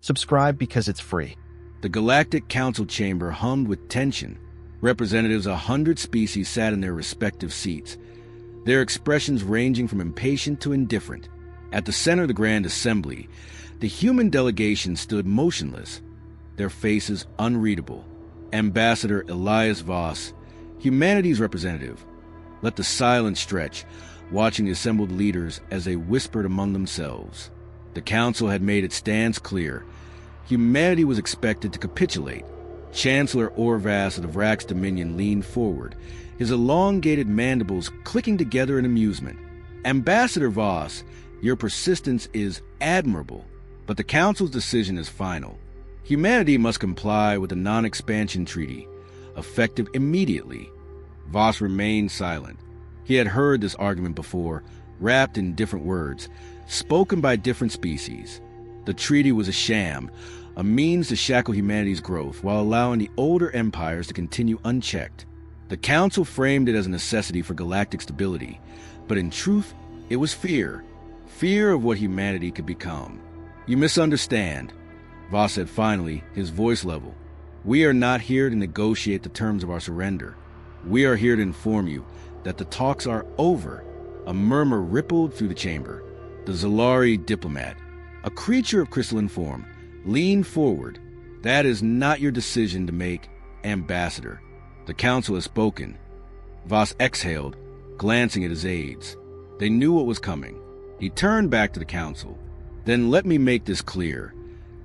Subscribe because it's free. The Galactic Council chamber hummed with tension. Representatives of 100 species sat in their respective seats, their expressions ranging from impatient to indifferent. At the center of the Grand Assembly, the human delegation stood motionless, their faces unreadable. Ambassador Elias Voss, humanity's representative, let the silence stretch, watching the assembled leaders as they whispered among themselves. The council had made its stance clear. Humanity was expected to capitulate. Chancellor Orvass of the Vrax Dominion leaned forward, his elongated mandibles clicking together in amusement. Ambassador Voss, your persistence is admirable, but the council's decision is final. Humanity must comply with the non-expansion treaty, effective immediately. Voss remained silent. He had heard this argument before, wrapped in different words, spoken by different species. The treaty was a sham, a means to shackle humanity's growth while allowing the older empires to continue unchecked. The Council framed it as a necessity for galactic stability, but in truth, it was fear. Fear of what humanity could become. You misunderstand, Voss said finally, his voice level. We are not here to negotiate the terms of our surrender. We are here to inform you that the talks are over. A murmur rippled through the chamber. The Zalari diplomat, a creature of crystalline form, leaned forward. That is not your decision to make, Ambassador. The council has spoken. Voss exhaled, glancing at his aides. They knew what was coming. He turned back to the council. Then let me make this clear.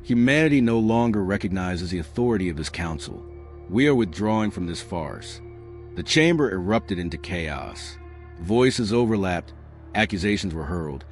Humanity no longer recognizes the authority of this council. We are withdrawing from this farce. The chamber erupted into chaos. Voices overlapped. Accusations were hurled.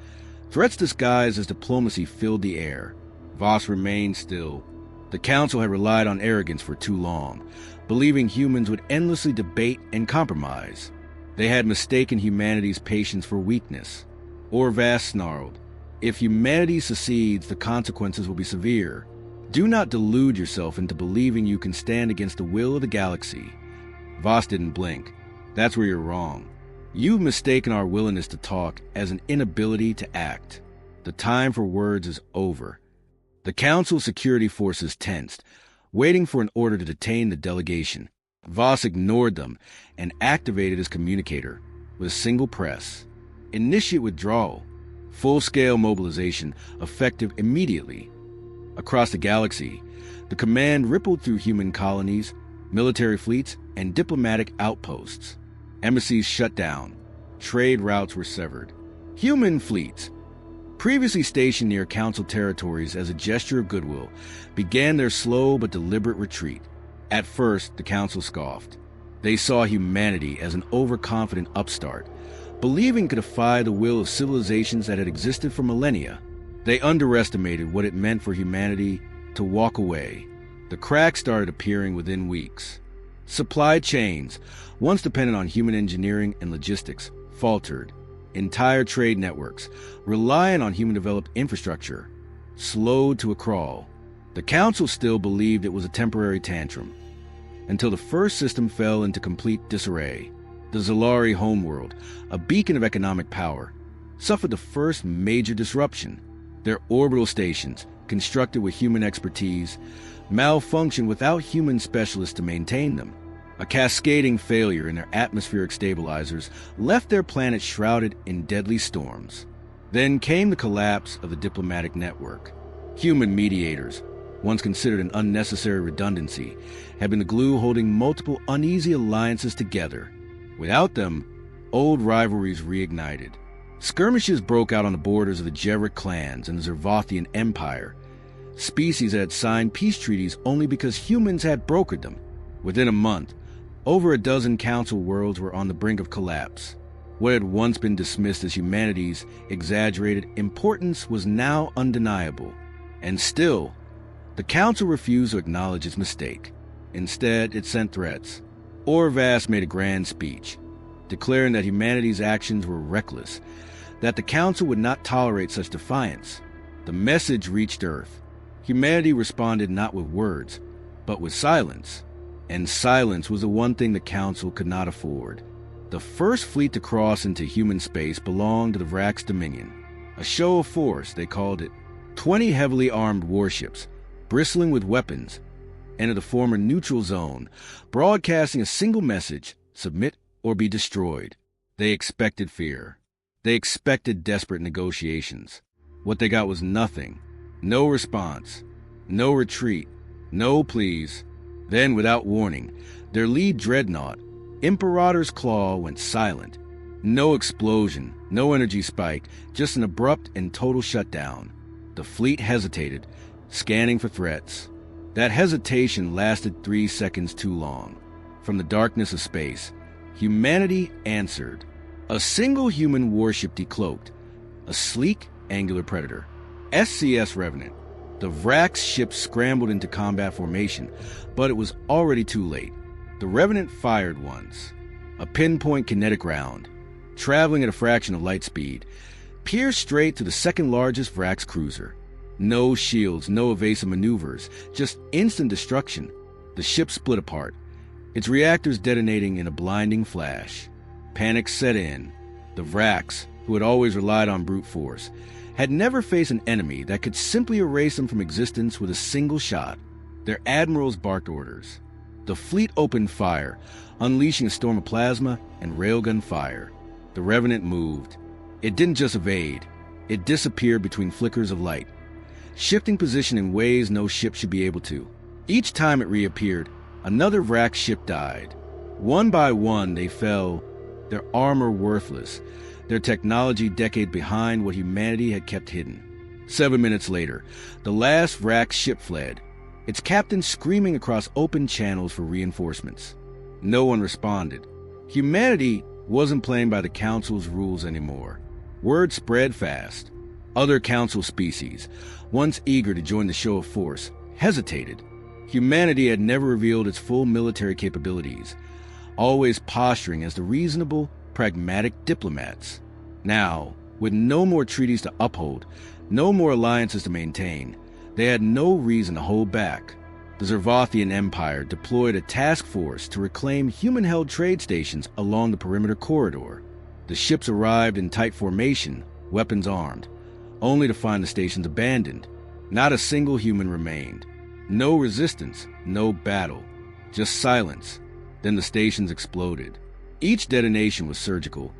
Threats disguised as diplomacy filled the air. Voss remained still. The council had relied on arrogance for too long, believing humans would endlessly debate and compromise. They had mistaken humanity's patience for weakness. Orvass snarled, "If humanity secedes, the consequences will be severe. Do not delude yourself into believing you can stand against the will of the galaxy." Voss didn't blink. "That's where you're wrong. You've mistaken our willingness to talk as an inability to act. The time for words is over." The Council security forces tensed, waiting for an order to detain the delegation. Voss ignored them and activated his communicator with a single press. Initiate withdrawal. Full-scale mobilization, effective immediately. Across the galaxy, the command rippled through human colonies, military fleets, and diplomatic outposts. Embassies shut down. Trade routes were severed. Human fleets, previously stationed near Council territories as a gesture of goodwill, began their slow but deliberate retreat. At first, the Council scoffed. They saw humanity as an overconfident upstart, believing it could defy the will of civilizations that had existed for millennia. They underestimated what it meant for humanity to walk away. The cracks started appearing within weeks. Supply chains, once dependent on human engineering and logistics, faltered. Entire trade networks, reliant on human-developed infrastructure, slowed to a crawl. The Council still believed it was a temporary tantrum, until the first system fell into complete disarray. The Zalari homeworld, a beacon of economic power, suffered the first major disruption. Their orbital stations, constructed with human expertise, malfunctioned without human specialists to maintain them. A cascading failure in their atmospheric stabilizers left their planet shrouded in deadly storms. Then came the collapse of the diplomatic network. Human mediators, once considered an unnecessary redundancy, had been the glue holding multiple uneasy alliances together. Without them, old rivalries reignited. Skirmishes broke out on the borders of the Jeric clans and the Zervathian Empire. Species had signed peace treaties only because humans had brokered them. Within a month, over a dozen council worlds were on the brink of collapse. What had once been dismissed as humanity's exaggerated importance was now undeniable. And still, the council refused to acknowledge its mistake. Instead, it sent threats. Orvass made a grand speech, declaring that humanity's actions were reckless, that the council would not tolerate such defiance. The message reached Earth. Humanity responded not with words, but with silence. And silence was the one thing the council could not afford. The first fleet to cross into human space belonged to the Vrax Dominion. A show of force, they called it. 20 heavily armed warships, bristling with weapons, entered the former neutral zone, broadcasting a single message: submit or be destroyed. They expected fear. They expected desperate negotiations. What they got was nothing. No response. No retreat. No pleas. Then, without warning, their lead dreadnought, Imperator's Claw, went silent. No explosion, no energy spike, just an abrupt and total shutdown. The fleet hesitated, scanning for threats. That hesitation lasted 3 seconds too long. From the darkness of space, humanity answered. A single human warship decloaked, a sleek, angular predator, SCS Revenant. The Vrax ship scrambled into combat formation, but it was already too late. The Revenant fired once, a pinpoint kinetic round, traveling at a fraction of light speed, pierced straight to the second-largest Vrax cruiser. No shields, no evasive maneuvers, just instant destruction. The ship split apart, its reactors detonating in a blinding flash. Panic set in. The Vrax, who had always relied on brute force, had never faced an enemy that could simply erase them from existence with a single shot. Their admirals barked orders. The fleet opened fire, unleashing a storm of plasma and railgun fire. The Revenant moved. It didn't just evade. It disappeared between flickers of light, shifting position in ways no ship should be able to. Each time it reappeared, another Vrax ship died. One by one, they fell, their armor worthless, their technology decade behind what humanity had kept hidden. 7 minutes later, the last Vrax ship fled, its captain screaming across open channels for reinforcements. No one responded. Humanity wasn't playing by the Council's rules anymore. Word spread fast. Other Council species, once eager to join the show of force, hesitated. Humanity had never revealed its full military capabilities, always posturing as the reasonable, pragmatic diplomats. Now, with no more treaties to uphold, no more alliances to maintain, they had no reason to hold back. The Zervathian Empire deployed a task force to reclaim human-held trade stations along the perimeter corridor. The ships arrived in tight formation, weapons armed, only to find the stations abandoned. Not a single human remained. No resistance, no battle, just silence. Then the stations exploded. Each detonation was surgical,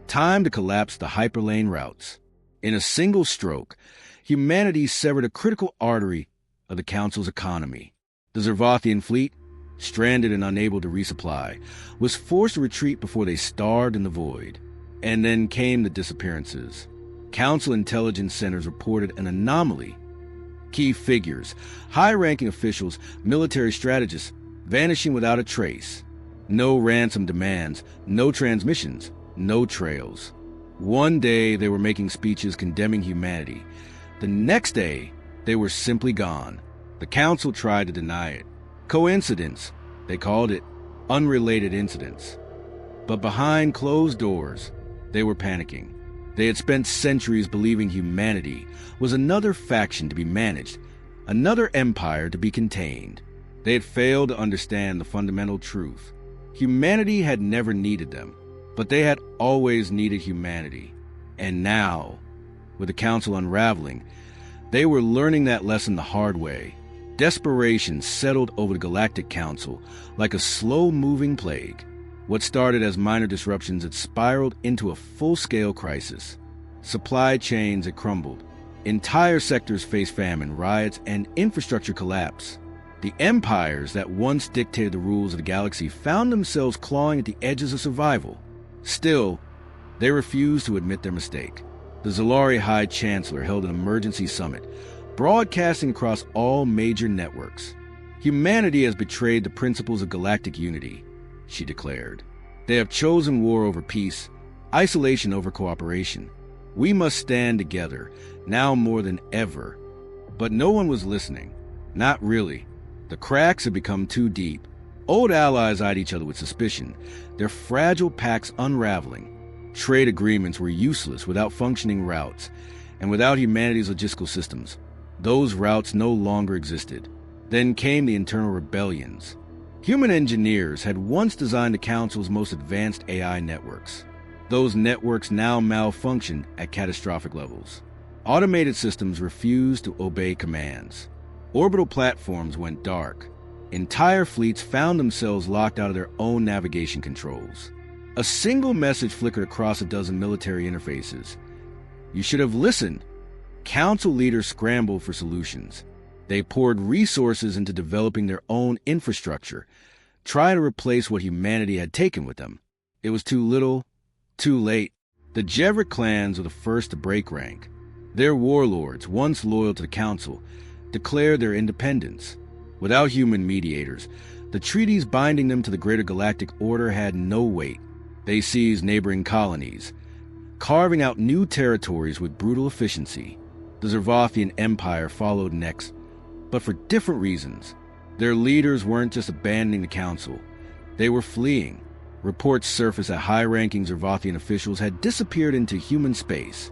timed to collapse the hyperlane routes. In a single stroke, humanity severed a critical artery of the Council's economy. The Zervathian fleet, stranded and unable to resupply, was forced to retreat before they starved in the void. And then came the disappearances. Council intelligence centers reported an anomaly. Key figures, high-ranking officials, military strategists, vanishing without a trace. No ransom demands, no transmissions, no trails. One day they were making speeches condemning humanity. The next day, they were simply gone. The Council tried to deny it. Coincidence, they called it. Unrelated incidents. But behind closed doors, they were panicking. They had spent centuries believing humanity was another faction to be managed, another empire to be contained. They had failed to understand the fundamental truth. Humanity had never needed them, but they had always needed humanity. And now, with the Council unraveling, they were learning that lesson the hard way. Desperation settled over the Galactic Council like a slow-moving plague. What started as minor disruptions had spiraled into a full-scale crisis. Supply chains had crumbled. Entire sectors faced famine, riots, and infrastructure collapse. The empires that once dictated the rules of the galaxy found themselves clawing at the edges of survival. Still, they refused to admit their mistake. The Zalari High Chancellor held an emergency summit, broadcasting across all major networks. Humanity has betrayed the principles of galactic unity, she declared. They have chosen war over peace, isolation over cooperation. We must stand together, now more than ever. But no one was listening. Not really. The cracks had become too deep. Old allies eyed each other with suspicion, their fragile pacts unraveling. Trade agreements were useless without functioning routes, and without humanity's logistical systems. Those routes no longer existed. Then came the internal rebellions. Human engineers had once designed the Council's most advanced AI networks. Those networks now malfunctioned at catastrophic levels. Automated systems refused to obey commands. Orbital platforms went dark. Entire fleets found themselves locked out of their own navigation controls. A single message flickered across a dozen military interfaces. You should have listened. Council leaders scrambled for solutions. They poured resources into developing their own infrastructure, trying to replace what humanity had taken with them. It was too little, too late. The Jevrik clans were the first to break rank. Their warlords, once loyal to the Council, declared their independence. Without human mediators, the treaties binding them to the greater galactic order had no weight. They seized neighboring colonies, carving out new territories with brutal efficiency. The Zervathian Empire followed next, but for different reasons. Their leaders weren't just abandoning the Council. They were fleeing. Reports surfaced that high-ranking Zervathian officials had disappeared into human space,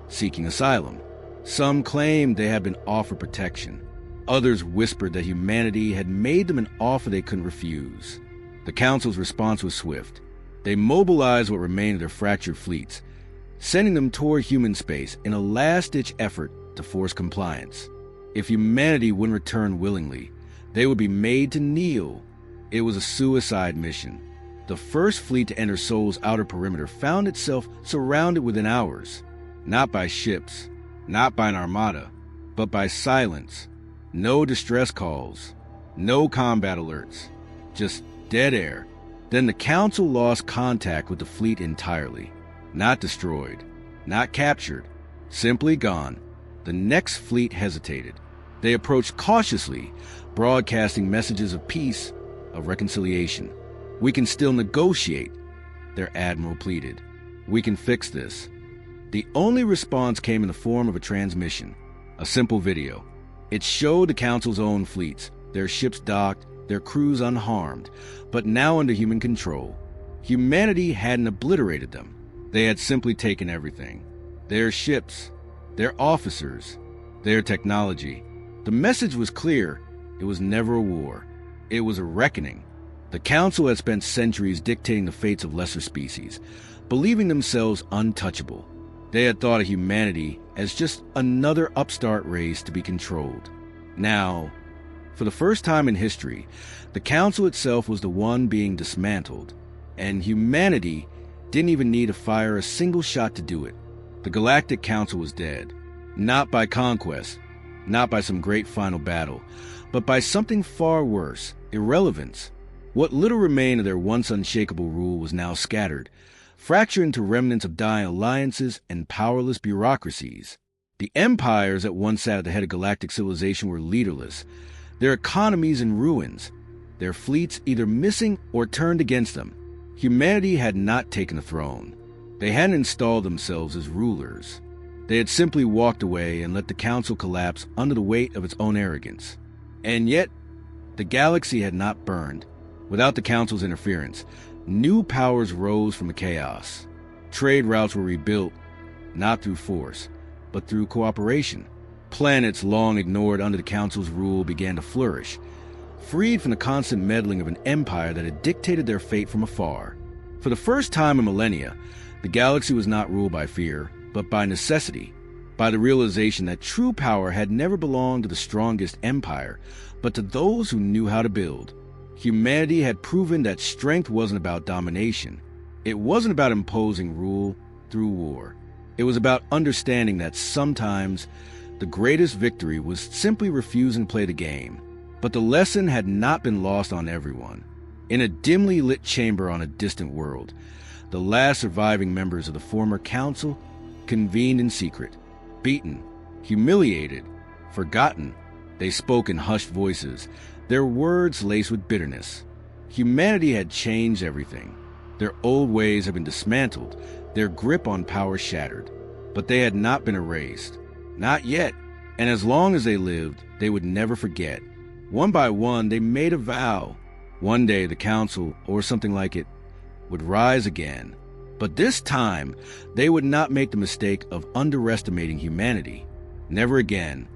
seeking asylum. Some claimed they had been offered protection. Others whispered that humanity had made them an offer they couldn't refuse. The Council's response was swift. They mobilized what remained of their fractured fleets, sending them toward human space in a last-ditch effort to force compliance. If humanity wouldn't return willingly, they would be made to kneel. It was a suicide mission. The first fleet to enter Sol's outer perimeter found itself surrounded within hours, not by ships, not by an armada, but by silence. No distress calls, no combat alerts, just dead air. Then the Council lost contact with the fleet entirely. Not destroyed, not captured, simply gone. The next fleet hesitated. They approached cautiously, broadcasting messages of peace, of reconciliation. We can still negotiate, their admiral pleaded. We can fix this. The only response came in the form of a transmission, a simple video. It showed the Council's own fleets, their ships docked, their crews unharmed, but now under human control. Humanity hadn't obliterated them. They had simply taken everything. Their ships, their officers, their technology. The message was clear. It was never a war. It was a reckoning. The Council had spent centuries dictating the fates of lesser species, believing themselves untouchable. They had thought of humanity as just another upstart race to be controlled. Now, for the first time in history, the Council itself was the one being dismantled, and humanity didn't even need to fire a single shot to do it. The Galactic Council was dead, not by conquest, not by some great final battle, but by something far worse, irrelevance. What little remained of their once unshakable rule was now scattered, fractured into remnants of dying alliances and powerless bureaucracies. The empires that once sat at the head of galactic civilization were leaderless, their economies in ruins, their fleets either missing or turned against them. Humanity had not taken the throne. They hadn't installed themselves as rulers. They had simply walked away and let the Council collapse under the weight of its own arrogance. And yet, the galaxy had not burned. Without the Council's interference, new powers rose from the chaos. Trade routes were rebuilt, not through force, but through cooperation. Planets long ignored under the Council's rule began to flourish, freed from the constant meddling of an empire that had dictated their fate from afar. For the first time in millennia, the galaxy was not ruled by fear, but by necessity, by the realization that true power had never belonged to the strongest empire, but to those who knew how to build. Humanity had proven that strength wasn't about domination. It wasn't about imposing rule through war. It was about understanding that sometimes the greatest victory was simply refusing to play the game. But the lesson had not been lost on everyone. In a dimly lit chamber on a distant world, the last surviving members of the former Council convened in secret. Beaten, humiliated, forgotten, they spoke in hushed voices, their words laced with bitterness. Humanity had changed everything. Their old ways had been dismantled, their grip on power shattered. But they had not been erased. Not yet. And as long as they lived, they would never forget. One by one, they made a vow. One day, the Council, or something like it, would rise again. But this time, they would not make the mistake of underestimating humanity. Never again.